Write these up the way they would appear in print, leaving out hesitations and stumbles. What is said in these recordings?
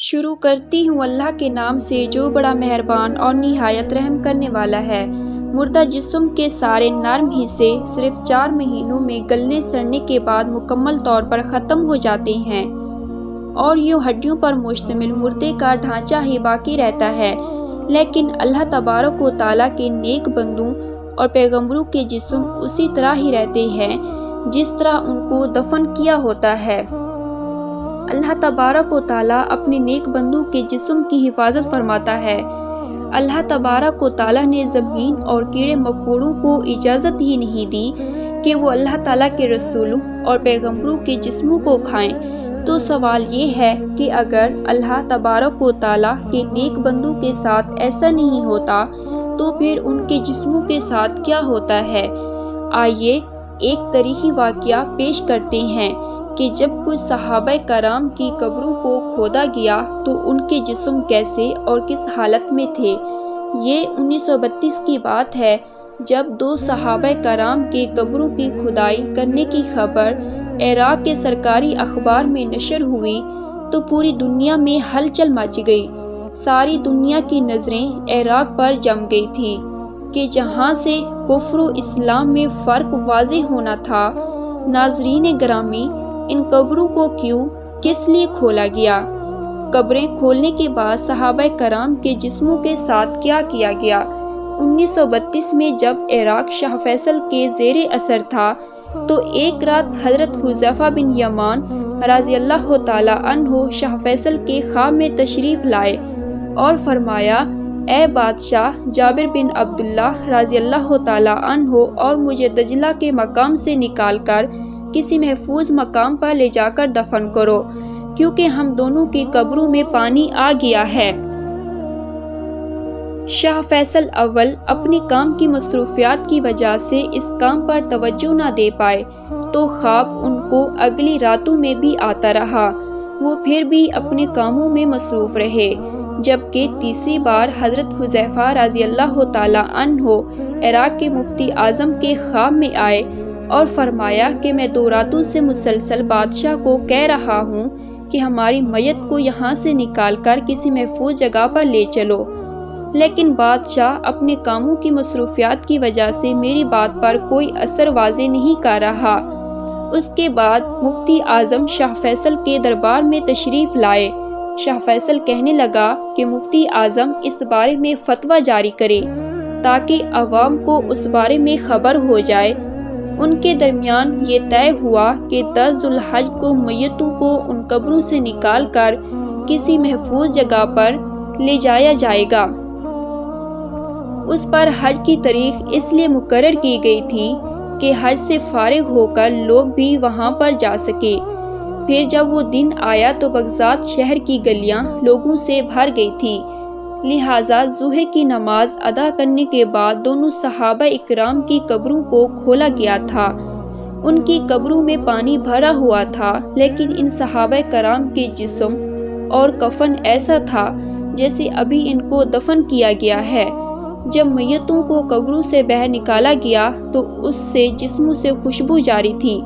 شروع کرتی ہوں اللہ کے نام سے جو بڑا مہربان اور نہایت رحم کرنے والا ہے۔ مردہ جسم کے سارے نرم حصے صرف 4 مہینوں میں گلنے سڑنے کے بعد مکمل طور پر ختم ہو جاتے ہیں اور یوں ہڈیوں پر مشتمل مردے کا ڈھانچہ ہی باقی رہتا ہے، لیکن اللہ تبارک و تعالیٰ کے نیک بندوں اور پیغمبروں کے جسم اسی طرح ہی رہتے ہیں جس طرح ان کو دفن کیا ہوتا ہے۔ اللہ تبارک و تعالیٰ اپنے نیک بندوں کے جسم کی حفاظت فرماتا ہے۔ اللہ تبارک و تعالیٰ نے زمین اور کیڑے مکوڑوں کو اجازت ہی نہیں دی کہ وہ اللہ تعالیٰ کے رسولوں اور پیغمبروں کے جسموں کو کھائیں، تو سوال یہ ہے کہ اگر اللہ تبارک و تعالیٰ کے نیک بندوں کے ساتھ ایسا نہیں ہوتا تو پھر ان کے جسموں کے ساتھ کیا ہوتا ہے؟ آئیے ایک تاریخی واقعہ پیش کرتے ہیں کہ جب کچھ صحابہ کرام کی قبروں کو کھودا گیا تو ان کے جسم کیسے اور کس حالت میں تھے۔ یہ 1932 کی بات ہے جب 2 صحابہ کرام کی قبروں کی کھدائی کرنے کی خبر عراق کے سرکاری اخبار میں نشر ہوئی تو پوری دنیا میں ہلچل مچ گئی۔ ساری دنیا کی نظریں عراق پر جم گئی تھی کہ جہاں سے کفر و اسلام میں فرق واضح ہونا تھا۔ ناظرین گرامی، ان قبروں کو کیوں کس لیے کھولا گیا؟ قبریں کھولنے کے بعد صحابہ کرام کے جسموں کے ساتھ کیا کیا گیا؟ 1932 میں جب عراق شاہ فیصل کے زیر اثر تھا تو ایک رات حضرت حذیفہ بن یمان رضی اللہ تعالیٰ عنہ شاہ فیصل کے خواب میں تشریف لائے اور فرمایا، اے بادشاہ جابر بن عبداللہ رضی اللہ تعالیٰ عنہ، اور مجھے دجلہ کے مقام سے نکال کر کسی محفوظ مقام پر لے جا کر دفن کرو، کیونکہ ہم دونوں کی قبروں میں پانی آ گیا ہے۔ شاہ فیصل اول اپنی کام کی مصروفیات کی وجہ سے اس کام پر توجہ نہ دے پائے تو خواب ان کو اگلی راتوں میں بھی آتا رہا۔ وہ پھر بھی اپنے کاموں میں مصروف رہے، جبکہ تیسری بار حضرت حذیفہ رضی اللہ تعالیٰ عنہ عراق کے مفتی اعظم کے خواب میں آئے اور فرمایا کہ میں 2 راتوں سے مسلسل بادشاہ کو کہہ رہا ہوں کہ ہماری میت کو یہاں سے نکال کر کسی محفوظ جگہ پر لے چلو، لیکن بادشاہ اپنے کاموں کی مصروفیات کی وجہ سے میری بات پر کوئی اثر واضح نہیں کر رہا۔ اس کے بعد مفتی اعظم شاہ فیصل کے دربار میں تشریف لائے۔ شاہ فیصل کہنے لگا کہ مفتی اعظم اس بارے میں فتویٰ جاری کرے تاکہ عوام کو اس بارے میں خبر ہو جائے۔ ان کے درمیان یہ طے ہوا کہ 10 ذو الحج کو میتوں کو ان قبروں سے نکال کر کسی محفوظ جگہ پر لے جایا جائے گا۔ اس پر حج کی تاریخ اس لیے مقرر کی گئی تھی کہ حج سے فارغ ہو کر لوگ بھی وہاں پر جا سکے۔ پھر جب وہ دن آیا تو بغداد شہر کی گلیاں لوگوں سے بھر گئی تھی، لہٰذا ظہر کی نماز ادا کرنے کے بعد دونوں صحابہ اکرام کی قبروں کو کھولا گیا تھا۔ ان کی قبروں میں پانی بھرا ہوا تھا، لیکن ان صحابہ کرام کے جسم اور کفن ایسا تھا جیسے ابھی ان کو دفن کیا گیا ہے۔ جب میتوں کو قبروں سے باہر نکالا گیا تو اس سے جسموں سے خوشبو جاری تھی۔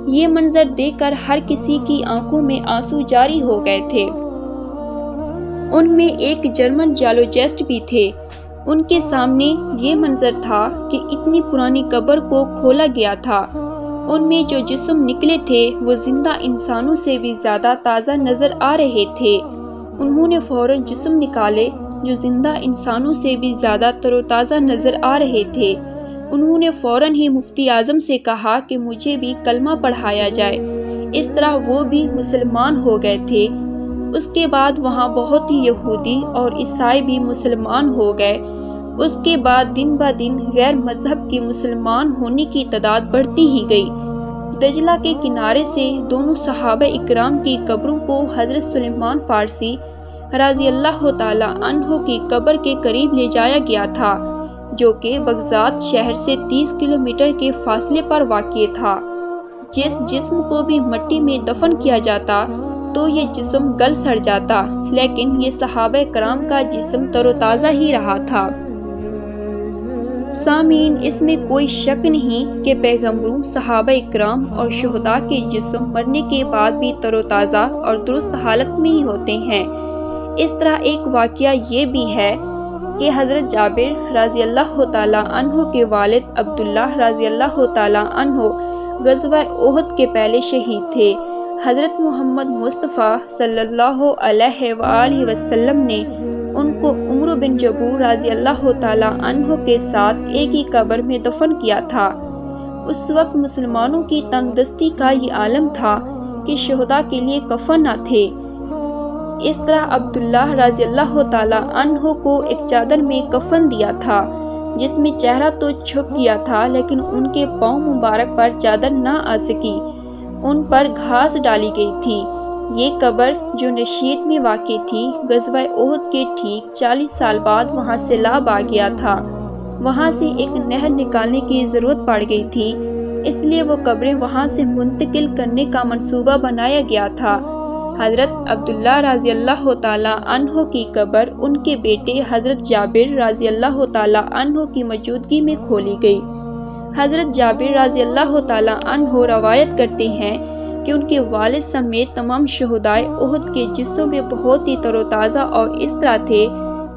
یہ منظر دیکھ کر ہر کسی کی آنکھوں میں آنسو جاری ہو گئے تھے۔ ان میں ایک جرمن جیولوجسٹ بھی تھے۔ ان کے سامنے یہ منظر تھا کہ اتنی پرانی قبر کو کھولا گیا تھا۔ ان میں جو جسم نکلے تھے وہ زندہ انسانوں سے بھی زیادہ تازہ نظر آ رہے تھے۔ انہوں نے فوراً جسم نکالے جو زندہ انسانوں سے بھی زیادہ تر و تازہ نظر آ رہے تھے۔ انہوں نے فوراً ہی مفتی اعظم سے کہا کہ مجھے بھی کلمہ پڑھایا جائے۔ اس طرح وہ بھی مسلمان ہو گئے تھے۔ اس کے بعد وہاں بہت ہی یہودی اور عیسائی بھی مسلمان ہو گئے۔ اس کے بعد دن بہ دن غیر مذہب کی مسلمان ہونے کی تعداد بڑھتی ہی گئی۔ دجلہ کے کنارے سے دونوں صحابہ اکرام کی قبروں کو حضرت سلیمان فارسی رضی اللہ تعالیٰ عنہ کی قبر کے قریب لے جایا گیا تھا، جو کہ بغداد شہر سے 30 کلومیٹر کے فاصلے پر واقع تھا۔ جس جسم کو بھی مٹی میں دفن کیا جاتا تو یہ جسم گل سڑ جاتا، لیکن یہ صحابہ کرام کا جسم تر و تازہ ہی رہا تھا۔ سامعین، اس میں کوئی شک نہیں کہ پیغمبروں، صحابہ اکرام اور شہداء کے جسم مرنے کے بعد بھی تر و تازہ اور درست حالت میں ہی ہوتے ہیں۔ اس طرح ایک واقعہ یہ بھی ہے کہ حضرت جابر رضی اللہ تعالیٰ عنہ کے والد عبداللہ رضی اللہ تعالیٰ عنہ غزوہ احد کے پہلے شہید تھے۔ حضرت محمد مصطفیٰ صلی اللہ علیہ وآلہ وسلم نے ان کو عمرو بن جبور رضی اللہ تعالیٰ عنہ کے ساتھ ایک ہی قبر میں دفن کیا تھا۔ اس وقت مسلمانوں کی تنگ دستی کا یہ عالم تھا کہ شہداء کے لیے کفن نہ تھے۔ اس طرح عبداللہ رضی اللہ تعالیٰ عنہ کو ایک چادر میں کفن دیا تھا جس میں چہرہ تو چھپ گیا تھا لیکن ان کے پاؤں مبارک پر چادر نہ آ سکی، ان پر گھاس ڈالی گئی تھی۔ یہ قبر جو نشید میں واقع تھی غزوہ احد کے ٹھیک 40 سال بعد وہاں سیلاب آ گیا تھا۔ وہاں سے ایک نہر نکالنے کی ضرورت پڑ گئی تھی، اس لیے وہ قبریں وہاں سے منتقل کرنے کا منصوبہ بنایا گیا تھا۔ حضرت عبداللہ رضی اللہ تعالیٰ عنہ کی قبر ان کے بیٹے حضرت جابر رضی اللہ تعالیٰ عنہ کی موجودگی میں کھولی گئی۔ حضرت جابر رضی اللہ تعالیٰ عنہ روایت کرتے ہیں کہ ان کے والد سمیت تمام شہدائے احد کے جسم میں بہت ہی تر و تازہ اور اس طرح تھے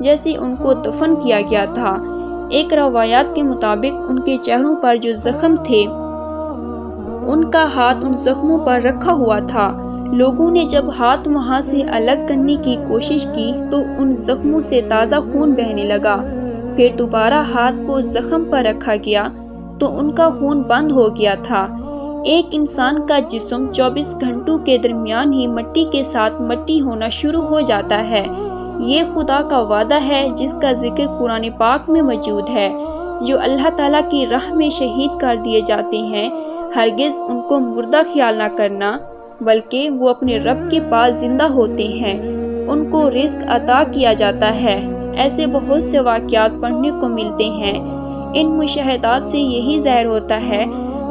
جیسے ان کو دفن کیا گیا تھا۔ ایک روایات کے مطابق ان کے چہروں پر جو زخم تھے ان کا ہاتھ ان زخموں پر رکھا ہوا تھا۔ لوگوں نے جب ہاتھ وہاں سے الگ کرنے کی کوشش کی تو ان زخموں سے تازہ خون بہنے لگا۔ پھر دوبارہ ہاتھ کو زخم پر رکھا گیا تو ان کا خون بند ہو گیا تھا۔ ایک انسان کا جسم 24 گھنٹوں کے درمیان ہی مٹی کے ساتھ مٹی ہونا شروع ہو جاتا ہے۔ یہ خدا کا وعدہ ہے جس کا ذکر قرآن پاک میں موجود ہے۔ جو اللہ تعالیٰ کی راہ میں شہید کر دیے جاتے ہیں ہرگز ان کو مردہ خیال نہ کرنا بلکہ وہ اپنے رب کے پاس زندہ ہوتے ہیں، ان کو رزق عطا کیا جاتا ہے۔ ایسے بہت سے واقعات پڑھنے کو ملتے ہیں۔ ان مشاہدات سے یہی ظاہر ہوتا ہے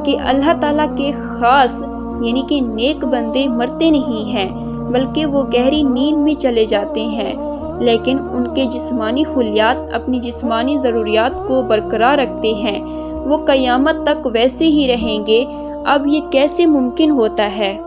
کہ اللہ تعالیٰ کے خاص یعنی کہ نیک بندے مرتے نہیں ہیں بلکہ وہ گہری نیند میں چلے جاتے ہیں، لیکن ان کے جسمانی خلیات اپنی جسمانی ضروریات کو برقرار رکھتے ہیں۔ وہ قیامت تک ویسے ہی رہیں گے۔ اب یہ کیسے ممکن ہوتا ہے؟